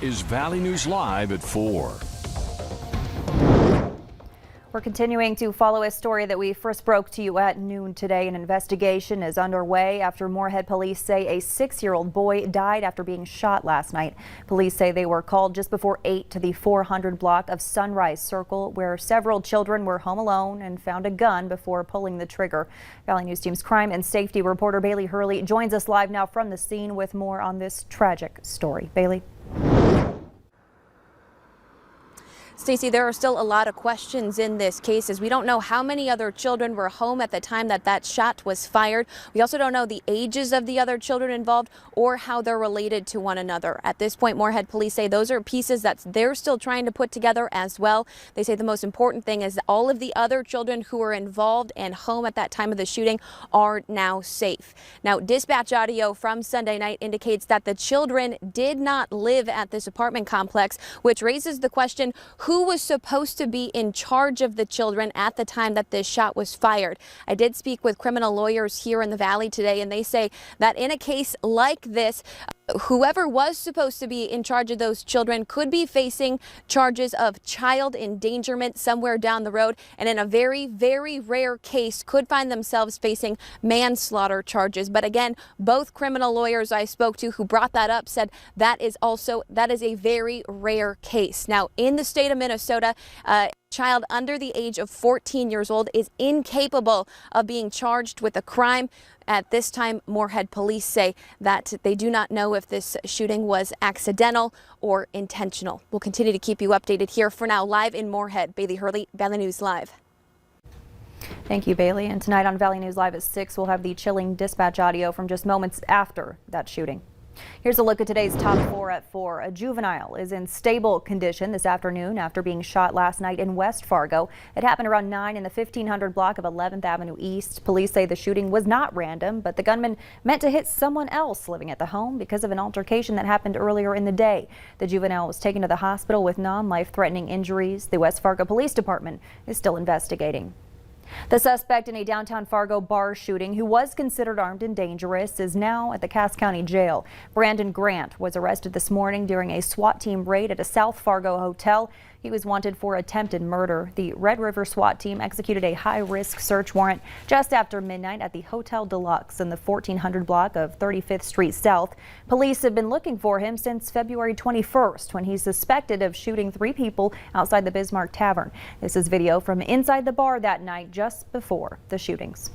is Valley News Live at 4. We're continuing to follow a story that we first broke to you at noon today. An investigation is underway after Moorhead police say a 6-year-old boy died after being shot last night. Police say they were called just before 8 to the 400 block of Sunrise Circle, where several children were home alone and found a gun before pulling the trigger. Valley News Team's crime and safety reporter Bailey Hurley joins us live now from the scene with more on this tragic story. Bailey. Stacey, there are still a lot of questions in this case, as we don't know how many other children were home at the time that shot was fired. We also don't know the ages of the other children involved or how they're related to one another. At this point, Moorhead police say those are pieces that they're still trying to put together as well. They say the most important thing is that all of the other children who were involved and home at that time of the shooting are now safe. Now, dispatch audio from Sunday night indicates that the children did not live at this apartment complex, which raises the question, who was supposed to be in charge of the children at the time that this shot was fired? I did speak with criminal lawyers here in the Valley today, and they say that in a case like this, whoever was supposed to be in charge of those children could be facing charges of child endangerment somewhere down the road, and in a very, very rare case could find themselves facing manslaughter charges. But again, both criminal lawyers I spoke to who brought that up said that is a very rare case. Now, in the state of Minnesota, a child under the age of 14 years old is incapable of being charged with a crime. At this time, Moorhead police say that they do not know if this shooting was accidental or intentional. We'll continue to keep you updated here. For now, live in Moorhead, Bailey Hurley, Valley News Live. Thank you, Bailey. And tonight on Valley News Live at 6, we'll have the chilling dispatch audio from just moments after that shooting. Here's a look at today's top 4 at 4. A juvenile is in stable condition this afternoon after being shot last night in West Fargo. It happened around 9 in the 1500 block of 11th Avenue East. Police say the shooting was not random, but the gunman meant to hit someone else living at the home because of an altercation that happened earlier in the day. The juvenile was taken to the hospital with non-life-threatening injuries. The West Fargo Police Department is still investigating. The suspect in a downtown Fargo bar shooting, who was considered armed and dangerous, is now at the Cass County Jail. Brandon Grant was arrested this morning during a SWAT team raid at a South Fargo hotel. He was wanted for attempted murder. The Red River SWAT team executed a high-risk search warrant just after midnight at the Hotel Deluxe in the 1400 block of 35th Street South. Police have been looking for him since February 21st, when he's suspected of shooting 3 people outside the Bismarck Tavern. This is video from inside the bar that night just before the shootings.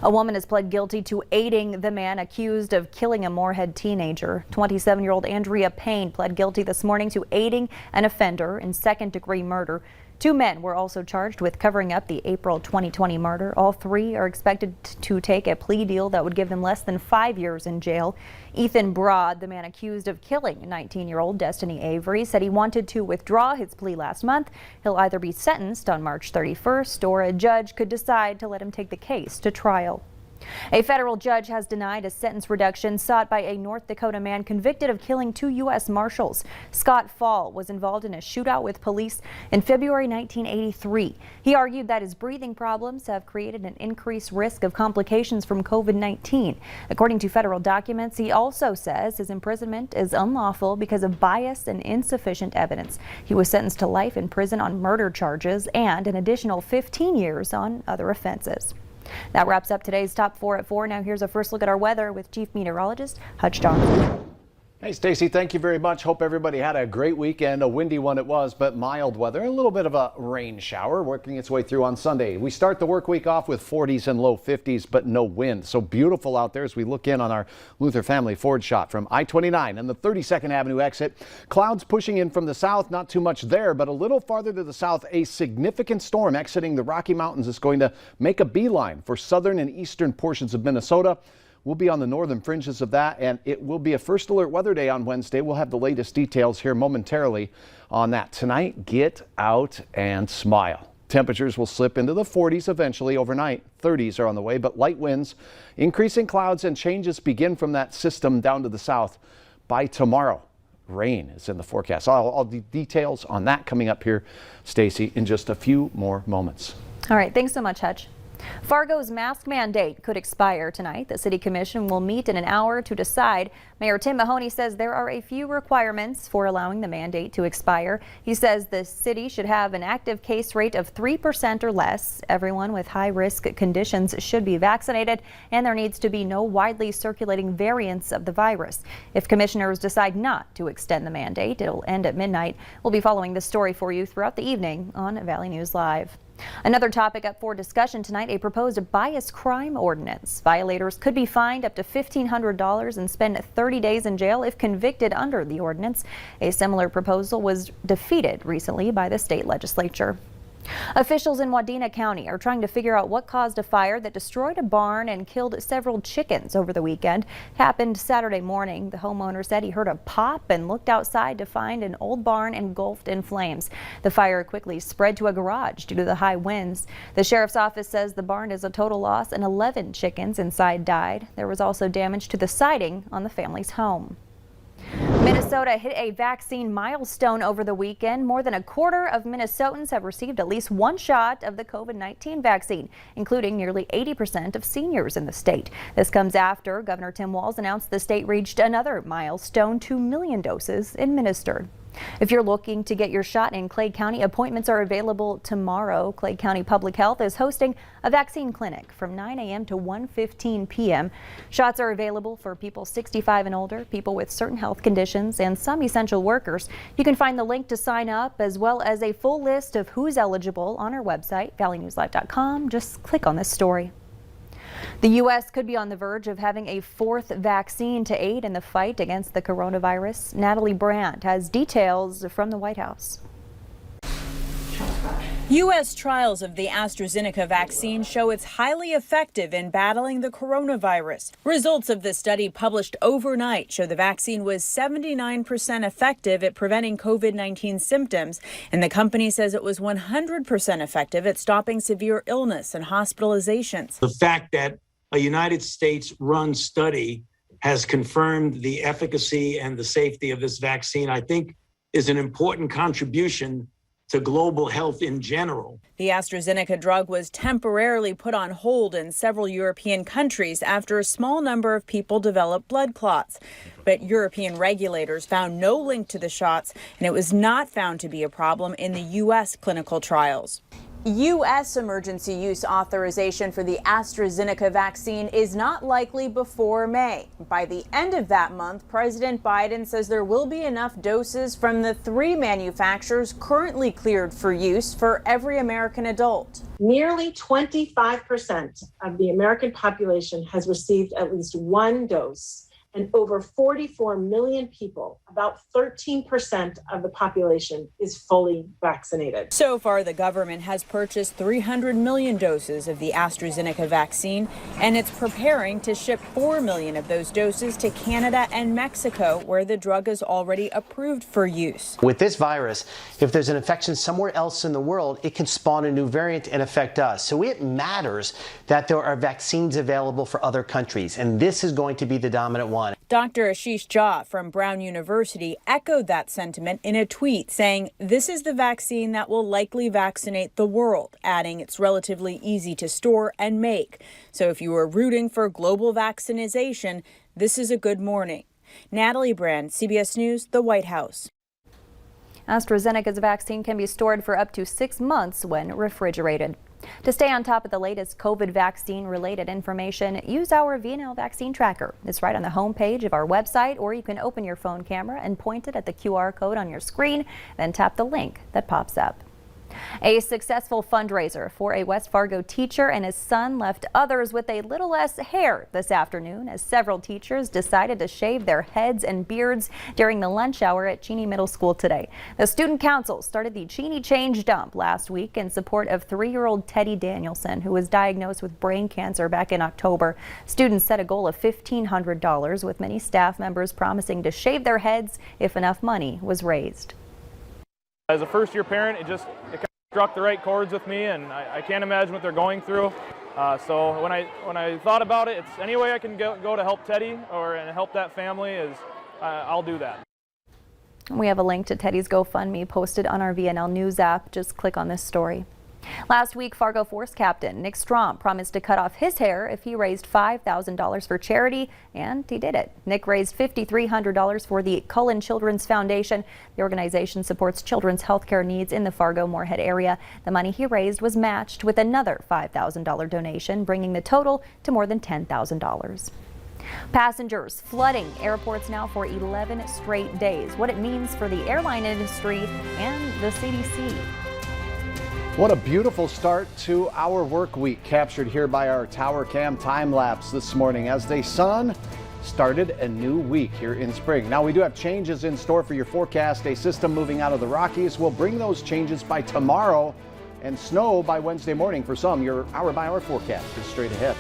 A woman has pled guilty to aiding the man accused of killing a Moorhead teenager. 27-year-old Andrea Payne pled guilty this morning to aiding an offender in second-degree murder. 2 men were also charged with covering up the April 2020 murder. All 3 are expected to take a plea deal that would give them less than 5 years in jail. Ethan Broad, the man accused of killing 19-year-old Destiny Avery, said he wanted to withdraw his plea last month. He'll either be sentenced on March 31st or a judge could decide to let him take the case to trial. A federal judge has denied a sentence reduction sought by a North Dakota man convicted of killing 2 U.S. Marshals. Scott Fall was involved in a shootout with police in February 1983. He argued that his breathing problems have created an increased risk of complications from COVID-19. According to federal documents, he also says his imprisonment is unlawful because of bias and insufficient evidence. He was sentenced to life in prison on murder charges and an additional 15 years on other offenses. That wraps up today's top 4 at 4. Now here's a first look at our weather with Chief Meteorologist Hutch Johnson. Hey Stacey, thank you very much. Hope everybody had a great weekend. A windy one it was, but mild weather. A little bit of a rain shower working its way through on Sunday. We start the work week off with 40s and low 50s, but no wind. So beautiful out there as we look in on our Luther family Ford shot from I-29 and the 32nd Avenue exit. Clouds pushing in from the south, not too much there, but a little farther to the south, a significant storm exiting the Rocky Mountains is going to make a beeline for southern and eastern portions of Minnesota. We'll be on the northern fringes of that, and it will be a first alert weather day on Wednesday. We'll have the latest details here momentarily on that. Tonight, get out and smile. Temperatures will slip into the 40s eventually overnight. 30s are on the way, but light winds, increasing clouds, and changes begin from that system down to the south by tomorrow. Rain is in the forecast. All the details on that coming up here, Stacey, in just a few more moments. All right, thanks so much, Hutch. Fargo's mask mandate could expire tonight. The city commission will meet in an hour to decide. Mayor Tim Mahoney says there are a few requirements for allowing the mandate to expire. He says the city should have an active case rate of 3% or less. Everyone with high risk conditions should be vaccinated, and there needs to be no widely circulating variants of the virus. If commissioners decide not to extend the mandate, it'll end at midnight. We'll be following this story for you throughout the evening on Valley News Live. Another topic up for discussion tonight, a proposed bias crime ordinance. Violators could be fined up to $1,500 and spend 30 days in jail if convicted under the ordinance. A similar proposal was defeated recently by the state legislature. Officials in Wadena County are trying to figure out what caused a fire that destroyed a barn and killed several chickens over the weekend. It happened Saturday morning. The homeowner said he heard a pop and looked outside to find an old barn engulfed in flames. The fire quickly spread to a garage due to the high winds. The sheriff's office says the barn is a total loss and 11 chickens inside died. There was also damage to the siding on the family's home. Minnesota hit a vaccine milestone over the weekend. More than a quarter of Minnesotans have received at least one shot of the COVID-19 vaccine, including nearly 80% of seniors in the state. This comes after Governor Tim Walz announced the state reached another milestone, 2 million doses administered. If you're looking to get your shot in Clay County, appointments are available tomorrow. Clay County Public Health is hosting a vaccine clinic from 9 a.m. to 1:15 p.m. Shots are available for people 65 and older, people with certain health conditions, and some essential workers. You can find the link to sign up as well as a full list of who's eligible on our website, valleynewslive.com. Just click on this story. The U.S. could be on the verge of having a fourth vaccine to aid in the fight against the coronavirus. Natalie Brandt has details from the White House. U.S. trials of the AstraZeneca vaccine show it's highly effective in battling the coronavirus. Results of the study published overnight show the vaccine was 79% effective at preventing COVID-19 symptoms, and the company says it was 100% effective at stopping severe illness and hospitalizations. The fact that a United States-run study has confirmed the efficacy and the safety of this vaccine, I think, is an important contribution to global health in general. The AstraZeneca drug was temporarily put on hold in several European countries after a small number of people developed blood clots. But European regulators found no link to the shots, and it was not found to be a problem in the U.S. clinical trials. U.S. emergency use authorization for the AstraZeneca vaccine is not likely before May. By the end of that month, President Biden says there will be enough doses from the 3 manufacturers currently cleared for use for every American adult. Nearly 25% of the American population has received at least one dose, and over 44 million people, about 13% of the population, is fully vaccinated. So far, the government has purchased 300 million doses of the AstraZeneca vaccine, and it's preparing to ship 4 million of those doses to Canada and Mexico, where the drug is already approved for use. With this virus, if there's an infection somewhere else in the world, it can spawn a new variant and affect us. So it matters that there are vaccines available for other countries, and this is going to be the dominant one. Dr. Ashish Jha from Brown University echoed that sentiment in a tweet, saying this is the vaccine that will likely vaccinate the world, adding it's relatively easy to store and make. So if you are rooting for global vaccination, this is a good morning. Natalie Brand, CBS News, the White House. AstraZeneca's vaccine can be stored for up to 6 months when refrigerated. To stay on top of the latest COVID vaccine-related information, use our VNL vaccine tracker. It's right on the homepage of our website, or you can open your phone camera and point it at the QR code on your screen, then tap the link that pops up. A successful fundraiser for a West Fargo teacher and his son left others with a little less hair this afternoon as several teachers decided to shave their heads and beards during the lunch hour at Cheney Middle School today. The Student Council started the Cheney Change Dump last week in support of 3-year-old Teddy Danielson, who was diagnosed with brain cancer back in October. Students set a goal of $1,500, with many staff members promising to shave their heads if enough money was raised. As a first-year parent, it kind of struck the right chords with me, and I can't imagine what they're going through. So when I thought about it, it's any way I can go to help Teddy and help that family, I'll do that. We have a link to Teddy's GoFundMe posted on our VNL News app. Just click on this story. Last week, Fargo Force Captain Nick Strom promised to cut off his hair if he raised $5,000 for charity, and he did it. Nick raised $5,300 for the Cullen Children's Foundation. The organization supports children's health care needs in the Fargo-Moorhead area. The money he raised was matched with another $5,000 donation, bringing the total to more than $10,000. Passengers flooding airports now for 11 straight days. What it means for the airline industry and the CDC. What a beautiful start to our work week, captured here by our Tower Cam time lapse this morning as the sun started a new week here in spring. Now we do have changes in store for your forecast. A system moving out of the Rockies will bring those changes by tomorrow, and snow by Wednesday morning for some. Your hour by hour forecast is straight ahead.